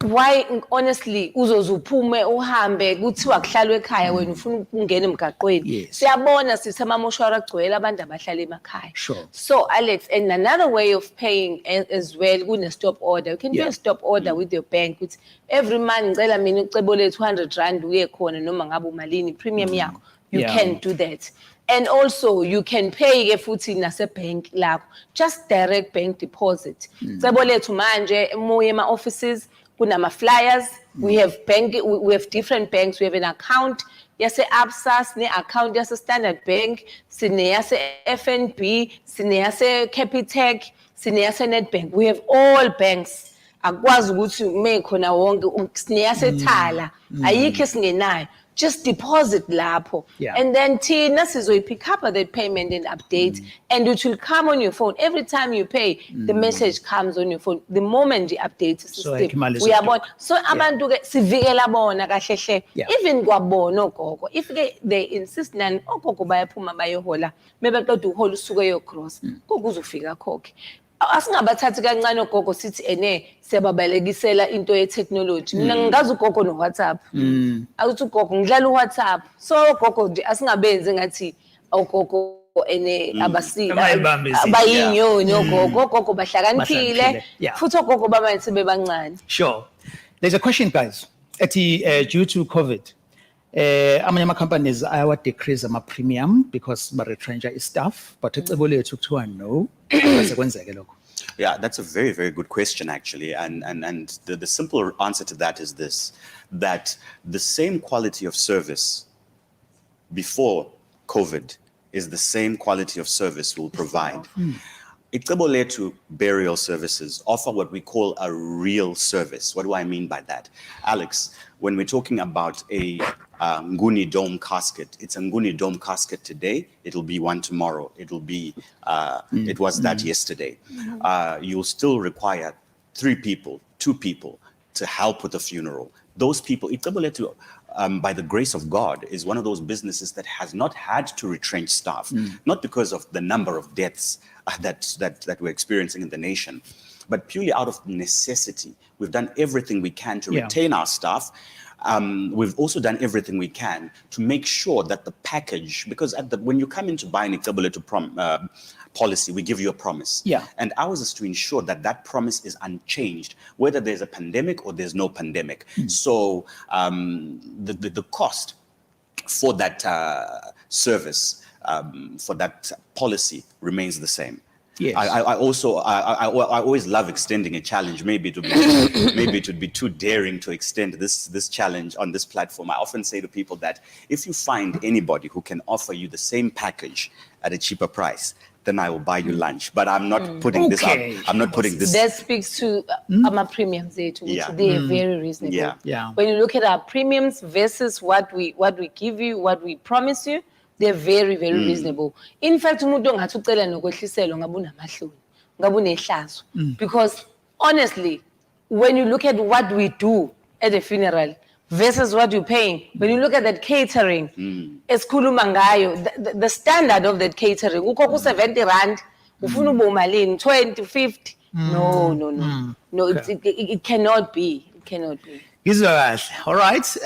why honestly uzozuphume uhambe kuthiwa kuhlalwe ekhaya wena ufuna ukungena emgaqweni? Siyabona sisema moshwara agcwele abantu abahlala emakhaya. Sure. So Alex, and another way of paying as well, kune stop order. You can do a stop order with your bank. With every month ngicela mina uCebolethu 200 rand uye khona noma ngabe umalini premium yakho. You can do that. And also you can pay futhi nase bank lakho, just direct bank deposit. Cebolethu manje moye ema offices kunama flyers. We have different banks. We have an account yase Absa, sine account yase Standard Bank, sine yase FNB, sine yase Capitec, sine yase Nedbank. We have all banks. Akwazi ukuthi mekhona wonke sine yase Thala, ayikho esingenayo. Just deposit lapho. And then Tina sizoyi pick up that payment and update, and it will come on your phone. Every time you pay, the message comes on your phone. The moment you update the system, we are born. So abantu ke sivikela bona kahle hle. Even kwabona ogogo, if they insist nani ogogo bayaphuma bayohola, mebaqeda uhola usuke yo cross, kokuzofika khokhe. Asingabathathi kancane ogogo sithi siyababalekisela into ye technology. Mina ngingazi ugogo no WhatsApp. Awuthi ugogo ngidlala uWhatsApp. So ogogo nje asingabenze ngathi ogogo abayinyoni ogogo bahlakaniphile futhi ogogo bamanje sebebancane. Sure. There's a question, guys. Due to COVID, amanye ama-companies ayawa decrease ama-premium because ba-retrencha staff, but Cebolethu kuthiwa no. Kwenzeke lokho. Yeah, that's a very, very good question, actually. And the simple answer to that is this, that the same quality of service before COVID is the same quality of service we'll provide. Cebolethu burial services offer what we call a real service. What do I mean by that? Alex, when we're talking about a Nguni Dome casket. It's a Nguni Dome casket today. It'll be one tomorrow. It'll be, it was that yesterday. You'll still require 3 people, 2 people to help with the funeral. Those people, Icebo by the grace of God, is one of those businesses that has not had to retrench staff, not because of the number of deaths that we're experiencing in the nation, but purely out of necessity. We've done everything we can to retain our staff. We've also done everything we can to make sure that the package, because when you come in to buy an Icebo policy, we give you a promise. And ours is to ensure that that promise is unchanged, whether there's a pandemic or there's no pandemic. So the cost for that service, for that policy remains the same. I always love extending a challenge. Maybe it would be too daring to extend this challenge on this platform. I often say to people that if you find anybody who can offer you the same package at a cheaper price, then I will buy you lunch. But I'm not putting this out. I'm not putting this. That speaks to our premiums there too. They are very reasonable. When you look at our premiums versus what we give you, what we promise you, they're very, very reasonable. In fact, because honestly, when you look at what we do at a funeral versus what you're paying, when you look at that catering, the standard of that catering, 70 rand, 20, 50. No, it cannot be. It cannot be. All right.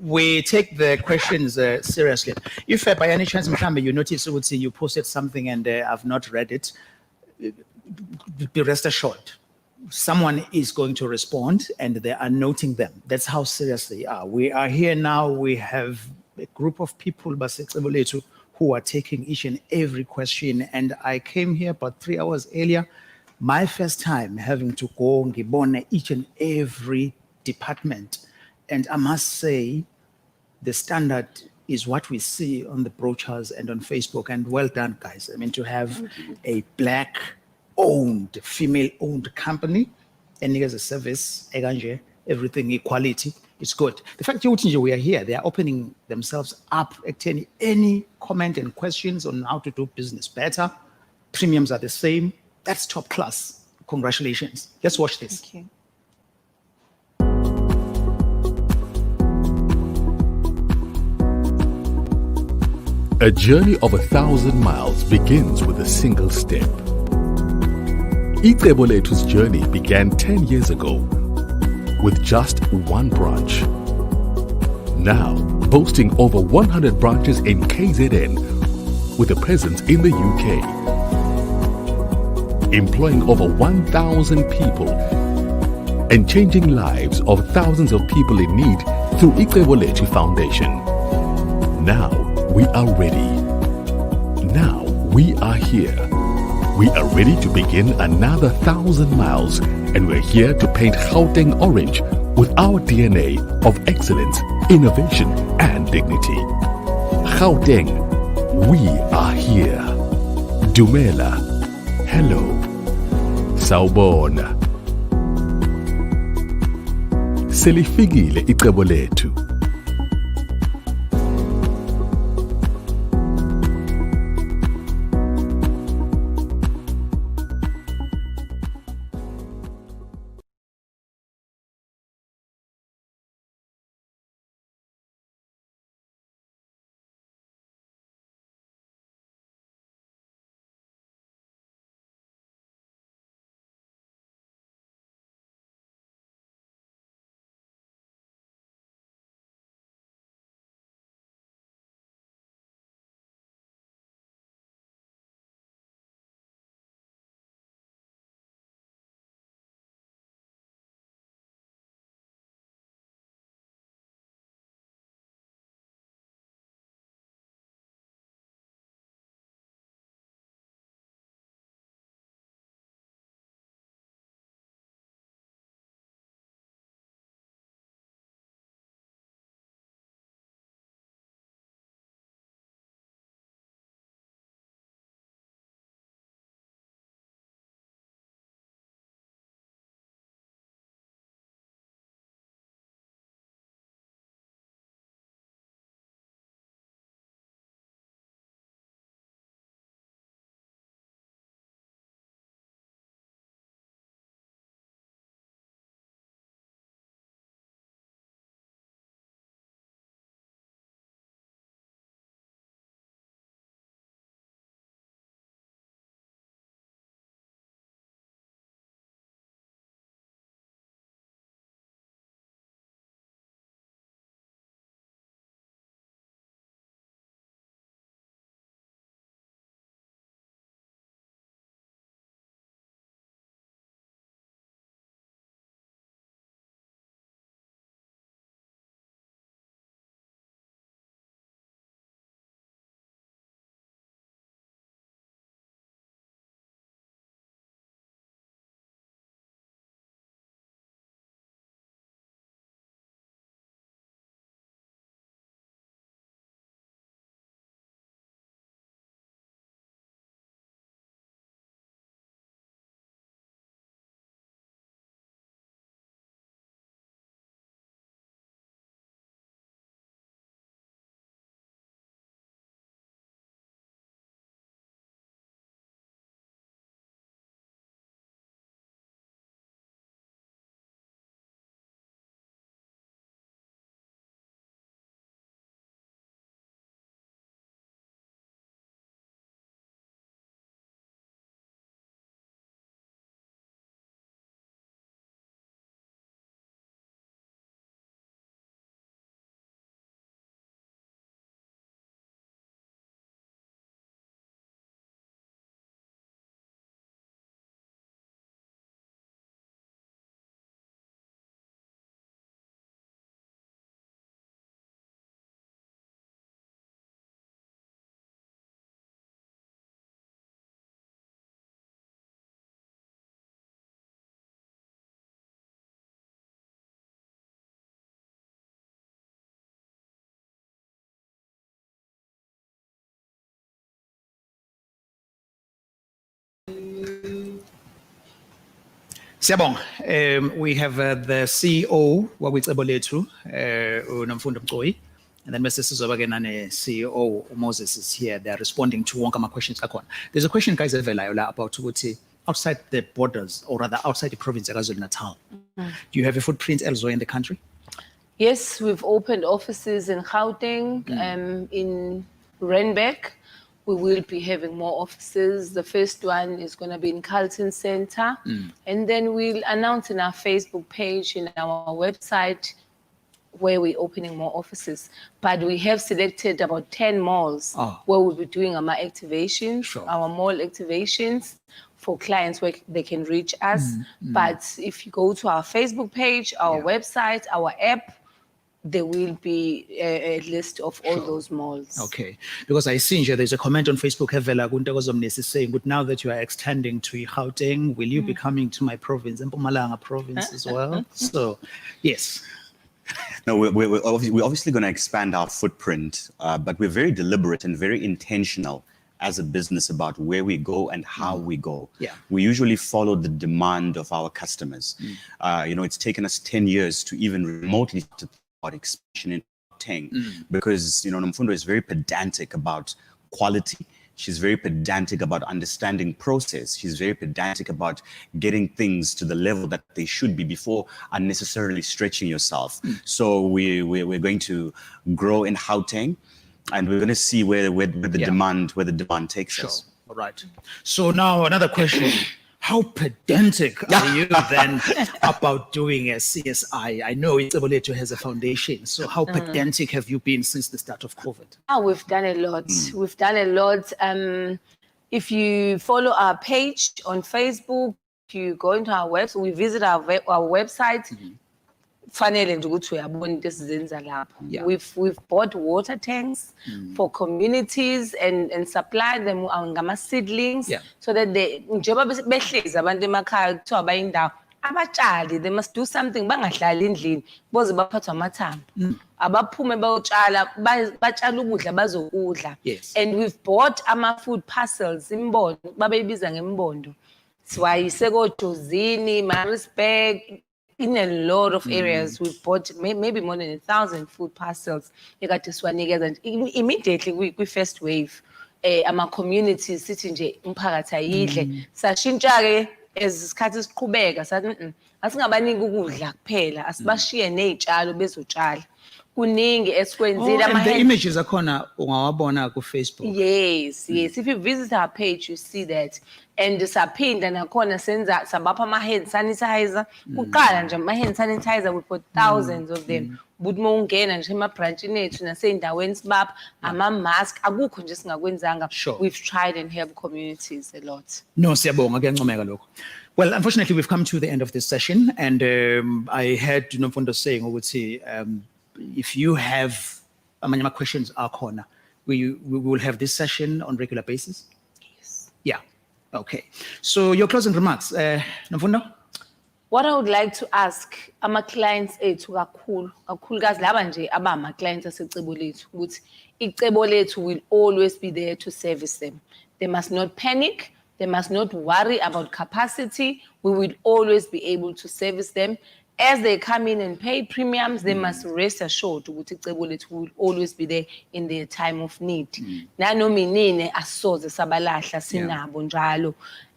We take the questions seriously. If by any chance, Mkhambe, you notice you posted something and I've not read it, be rest assured, someone is going to respond and they are noting them. That's how serious they are. We are here now. We have a group of people who are taking each and every question. And I came here about 3 hours earlier. My first time having to go ngibone each and every department. And I must say, the standard is what we see on the brochures and on Facebook. And well done, guys. I mean, to have a Black-owned, female-owned company and as a service, everything equality, it's good. The fact that we are here, they are opening themselves up, acting any comment and questions on how to do business better. Premiums are the same. That's top class. Congratulations. Let's watch this. Thank you. A journey of 1,000 miles begins with a single step. Icebo Lethu's journey began 10 years ago with just one branch. Now, boasting over 100 branches in KZN with a presence in the UK. Employing over 1,000 people and changing lives of thousands of people in need through Icebo Lethu Foundation. Now, we are ready. Now we are here. We are ready to begin another 1,000 miles, and we're here to paint Gauteng orange with our DNA of excellence, innovation, and dignity. Gauteng, we are here. Dumela, hello, sawubona. Selifikile Icebo Lethu. Siyabonga. We have the CEO wakwicebo lethu uNomfundo Mgcoyi, and then Mr. Sizobagena CEO Moses is here. They are responding to wonke ama questions akhona. There's a question guys evelayo la about ukuthi outside the borders, or rather outside the province of KwaZulu-Natal. Do you have a footprint elsewhere in the country? Yes, we've opened offices in Gauteng, in Randburg. We will be having more offices. The first one is going to be in Carlton Center. And then we'll announce in our Facebook page, in our website, where we're opening more offices. But we have selected about 10 malls where we'll be doing our activations, our mall activations for clients where they can reach us. But if you go to our Facebook page, our website, our app, there will be a list of all those malls. Okay, because I see here there's a comment on Facebook, Evela Guntakozomnesi, saying, but now that you are extending to Gauteng, will you be coming to my province, Mpumalanga province as well? So, yes. No, we're obviously going to expand our footprint, but we're very deliberate and very intentional as a business about where we go and how we go. Yeah. We usually follow the demand of our customers. It's taken us 10 years to even remotely to about expansion in Gauteng because, Nomfundo is very pedantic about quality. She's very pedantic about understanding process. She's very pedantic about getting things to the level that they should be before unnecessarily stretching yourself. So we're going to grow in Gauteng, and we're going to see where the demand takes us. All right. So now another question. How pedantic are you then about doing a CSI? I know Icebo Lethu has a foundation. So how pedantic have you been since the start of COVID? We've done a lot. We've done a lot. If you follow our page on Facebook, if you go into our website, we visit our website. We've bought water tanks for communities and supplied them ngama seedlings so that they they must do something bangahlali endlini boze baphathwa amathambo abaphume bayotshala batshala ukudla bazokudla. And we've bought food parcels imbondo babeyibiza ngembondo siwayise kodozini Maritzburg. In a lot of areas, we've bought maybe more than 1,000 food parcels. Immediately, we first wave, our communities sitting umphakathi ayidle. Sashintsha-ke as isikhathi siqhubeka sathi asingabaniki ukudla kuphela asibashiye nezitshalo bezotshala. Kuningi esikwenzile and the images akhona ungawabona ku Facebook. Yes. If you visit our page, you see that. And saphinda nakhona senza sabapha ama-hand sanitizer. Kuqala nje ama-hand sanitizer, we put thousands of them. Buthi mawungena nje emabranchini ethu nasey'ndaweni sibapha ama-mask akukho nje singakwenzanga. We've tried and helped communities a lot. No, siyabonga kuyancomeka lokho. Well, unfortunately, we've come to the end of this session, and I heard Nomfundo saying, if you have amanye questions akhona, we will have this session on regular basis. Yes. Yeah. Okay. So your closing remarks, Nomfundo? What I would like to ask ama clients ethu kakhulukazi laba nje abama clients asecebo lethu ukuthi icebo lethu will always be there to service them. They must not panic. They must not worry about capacity. We will always be able to service them. As they come in and pay premiums, they must rest assured ukuthi icebo lethu will always be there in their time of need. Nanoma inini asoze sabalahla sinabo njalo.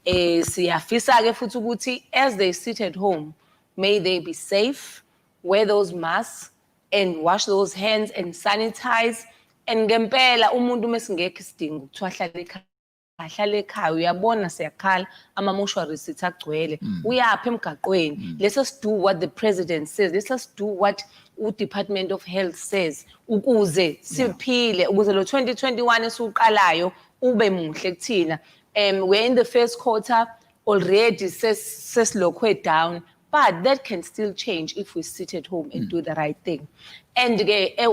Siyafisa-ke futhi ukuthi as they sit at home, may they be safe, wear those masks, and wash those hands and sanitize. And ngempela umuntu mesingekho isidingo ukuthiwa ahlale ekhaya uyabona siyakhala ama-mortuary sithi agcwele uyaphi emgaqweni. Let us do what the president says. Let us do what u-Department of Health says ukuze siphile ukuze lo 2021 esiuqalayo ube muhle kuthina. We're in the first quarter already sesilokhwe down, but that can still change if we sit at home and do the right thing. And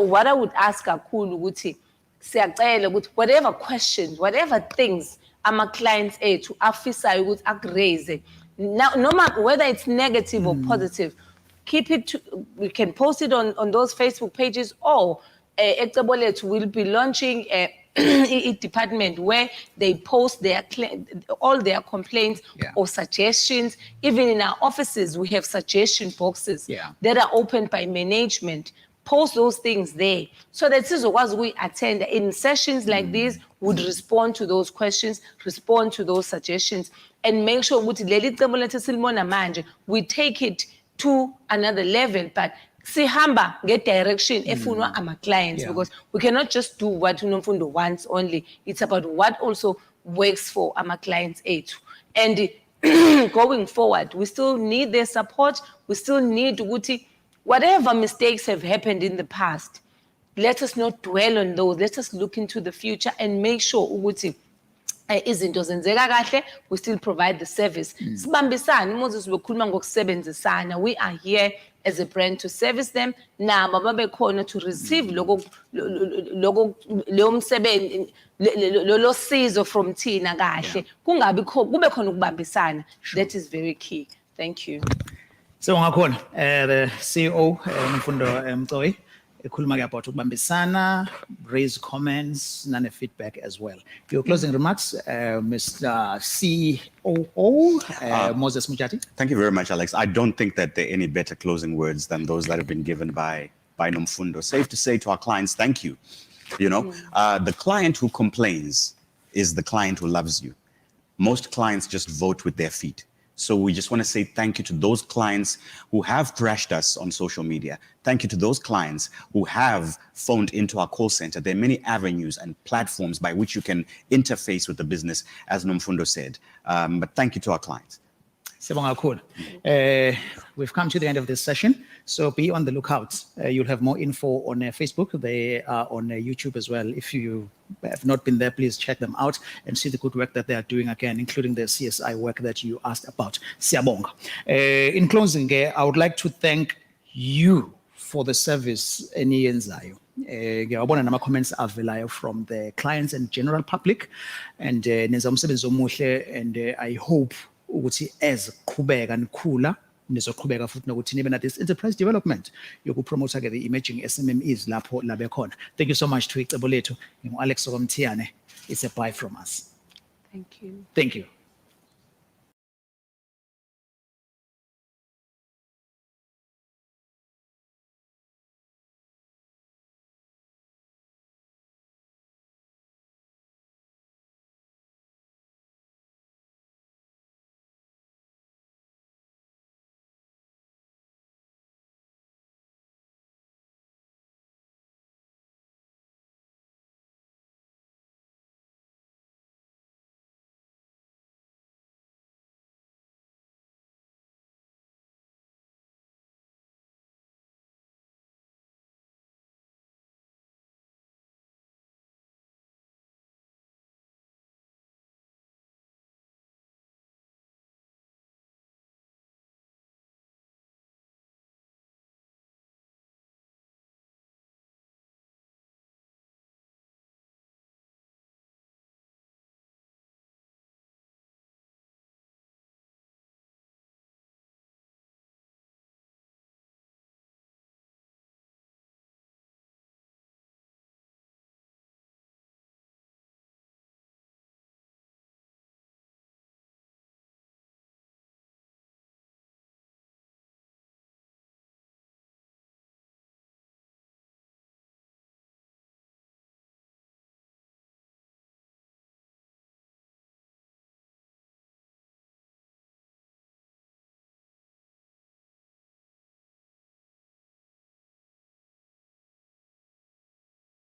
what I would ask kakhulu ukuthi siyacela ukuthi whatever questions, whatever things ama clients ethu afisayo ukuthi akuraise, no matter whether it's negative or positive, keep it we can post it on those Facebook pages, or ecebo lethu will be launching department where they post all their complaints or suggestions. Even in our offices, we have suggestion boxes that are opened by management. Post those things there so that as we attend in sessions like this, would respond to those questions, respond to those suggestions, and make sure we take it to another level. But sihamba get direction efunwa ama clients, because we cannot just do what uNomfundo wants only. It's about what also works for our clients age. And going forward, we still need their support. We still need whatever mistakes have happened in the past, let us not dwell on those. Let us look into the future and make sure ukuthi izinto zenzeka kahle, we still provide the service. Sibambisane, Moses bekhuluma ngokusebenzisana. We are here as a brand to service them. Nabo babekhona to receive lo msebenzi lo sizo from thina kahle. Kungabi kube khona ukubambisana. That is very key. Thank you. So the CEO Nomfundo Mcoi ekhuluma about ukubambisana, raise comments, nane feedback as well. Your closing remarks, Mr. COO Moses Mujati. Thank you very much, Alex. I don't think that there are any better closing words than those that have been given by Nomfundo. Safe to say to our clients, thank you. You know, the client who complains is the client who loves you. Most clients just vote with their feet. So we just want to say thank you to those clients who have thrashed us on social media. Thank you to those clients who have phoned into our call center. There are many avenues and platforms by which you can interface with the business, as Nomfundo said. But thank you to our clients. We've come to the end of this session, so be on the lookout. You'll have more info on Facebook. They are on YouTube as well. If you have not been there, please check them out and see the good work that they are doing again, including the CSI work that you asked about. Siyabonga. In closing, I would like to thank you for the service eniyenzayo. Ngiyabona nama comments avelayo from the clients and general public, and nenza umsebenzi omuhle, and I hope ukuthi as qhubeka nikhula nizoqhubeka futhi nokuthi nibe na this enterprise development yokupromote ke the emerging SMMEs lapho labe khona. Thank you so much to icebo lethu. Alex Sokomtiane. It's a bye from us. Thank you. Thank you.